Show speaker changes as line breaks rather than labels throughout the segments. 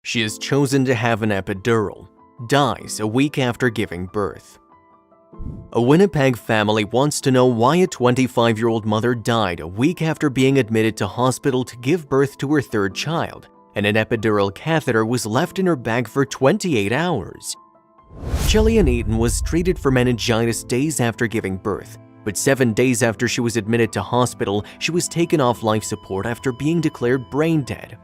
She has chosen to have an epidural. Dies a week after giving birth. A Winnipeg family wants to know why a 25-year-old mother died a week after being admitted to hospital to give birth to her third child, and an epidural catheter was left in her bag for 28 hours. Jillian Eaton was treated for meningitis days after giving birth, but 7 days after she was admitted to hospital, she was taken off life support after being declared brain dead.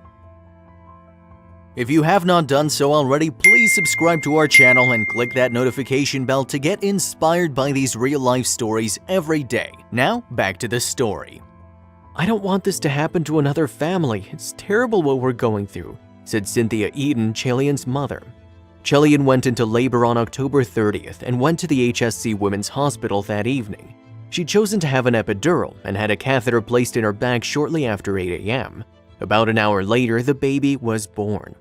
If you have not done so already, please subscribe to our channel and click that notification bell to get inspired by these real-life stories every day. Now, back to the story. "I don't want this to happen to another family. It's terrible what we're going through," said Cynthia Eaton, Jillian's mother. Jillian went into labor on October 30th and went to the HSC Women's Hospital that evening. She'd chosen to have an epidural and had a catheter placed in her bag shortly after 8 a.m. About an hour later, the baby was born.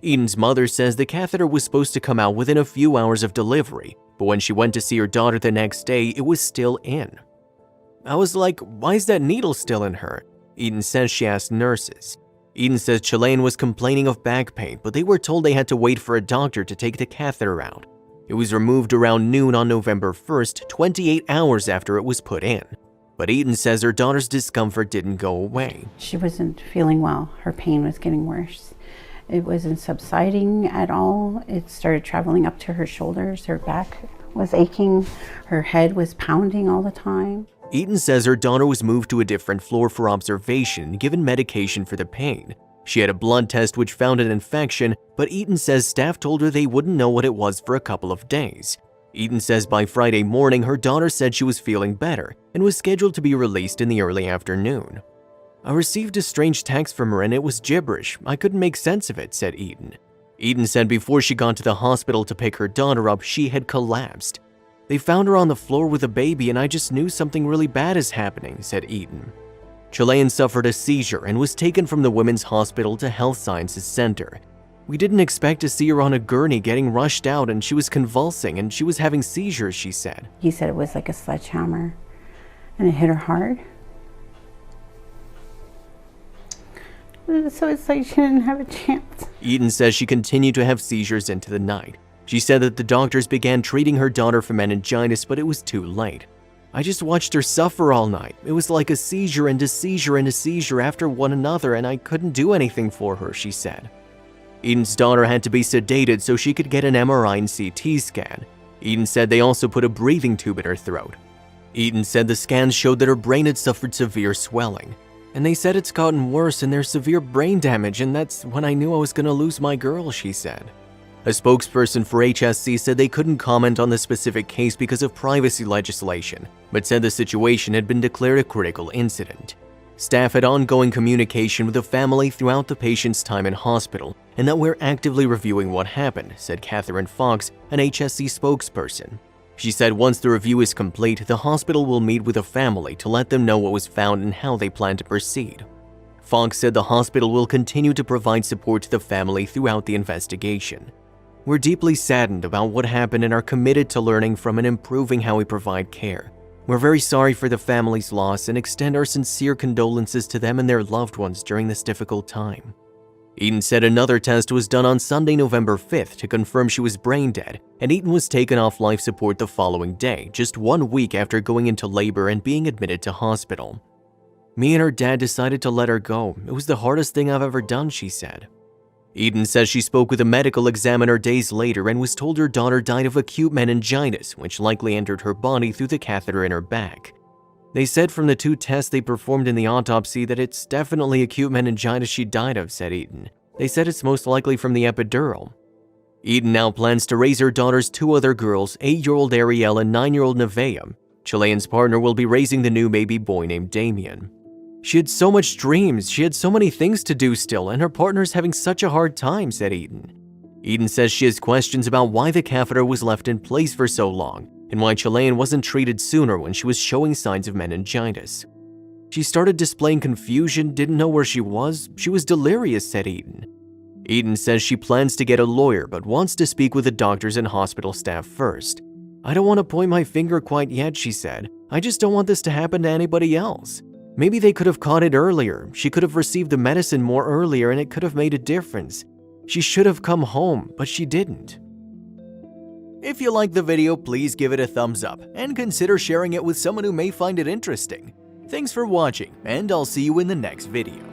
Eaton's mother says the catheter was supposed to come out within a few hours of delivery, but when she went to see her daughter the next day, it was still in. "I was like, why is that needle still in her?" Eaton says she asked nurses. Eaton says Jillian was complaining of back pain, but they were told they had to wait for a doctor to take the catheter out. It was removed around noon on November 1st, 28 hours after it was put in. But Eaton says her daughter's discomfort didn't go away.
She wasn't feeling well. Her pain was getting worse. It wasn't subsiding at all. It started traveling up to her shoulders. Her back was aching. Her head was pounding all the time.
Eaton says her daughter was moved to a different floor for observation and given medication for the pain. She had a blood test which found an infection, but Eaton says staff told her they wouldn't know what it was for a couple of days. Eaton says by Friday morning, her daughter said she was feeling better and was scheduled to be released in the early afternoon. "I received a strange text from her and it was gibberish. I couldn't make sense of it," said Eaton. Eaton said before she got to the hospital to pick her daughter up, she had collapsed. "They found her on the floor with a baby and I just knew something really bad is happening," said Eaton. Jillian suffered a seizure and was taken from the Women's Hospital to Health Sciences Center. "We didn't expect to see her on a gurney getting rushed out and she was convulsing and she was having seizures," she said.
He said it was like a sledgehammer and it hit her hard. So it's like she didn't have a chance.
Eaton says she continued to have seizures into the night. She said that the doctors began treating her daughter for meningitis, but it was too late. "I just watched her suffer all night. It was like a seizure and a seizure and a seizure after one another, and I couldn't do anything for her," she said. Eaton's daughter had to be sedated so she could get an MRI and CT scan. Eaton said they also put a breathing tube in her throat. Eaton said the scans showed that her brain had suffered severe swelling. "And they said it's gotten worse and there's severe brain damage, and that's when I knew I was going to lose my girl," she said. A spokesperson for HSC said they couldn't comment on the specific case because of privacy legislation, but said the situation had been declared a critical incident. Staff had ongoing communication with the family throughout the patient's time in hospital, and that we're actively reviewing what happened, said Catherine Fox, an HSC spokesperson. She said once the review is complete, the hospital will meet with the family to let them know what was found and how they plan to proceed. Fox said the hospital will continue to provide support to the family throughout the investigation. "We're deeply saddened about what happened and are committed to learning from and improving how we provide care. We're very sorry for the family's loss and extend our sincere condolences to them and their loved ones during this difficult time." Eaton said another test was done on Sunday, November 5th to confirm she was brain dead, and Eaton was taken off life support the following day, just 1 week after going into labor and being admitted to hospital. "Me and her dad decided to let her go. It was the hardest thing I've ever done," she said. Eaton says she spoke with a medical examiner days later and was told her daughter died of acute meningitis, which likely entered her body through the catheter in her back. "They said from the 2 tests they performed in the autopsy that it's definitely acute meningitis she died of," said Eaton. "They said it's most likely from the epidural." Eaton now plans to raise her daughter's 2 other girls, 8-year-old Ariel and 9-year-old Nevaeh. Jillian's partner will be raising the new baby boy named Damien. "She had so much dreams, she had so many things to do still, and her partner's having such a hard time," said Eaton. Eaton says she has questions about why the catheter was left in place for so long, and why Jillian wasn't treated sooner when she was showing signs of meningitis. "She started displaying confusion, didn't know where she was delirious," said Eaton. Eaton says she plans to get a lawyer but wants to speak with the doctors and hospital staff first. "I don't want to point my finger quite yet," she said. "I just don't want this to happen to anybody else. Maybe they could have caught it earlier. She could have received the medicine more earlier and it could have made a difference. She should have come home, but she didn't. If you liked the video, please give it a thumbs up and consider sharing it with someone who may find it interesting. Thanks for watching, and I'll see you in the next video.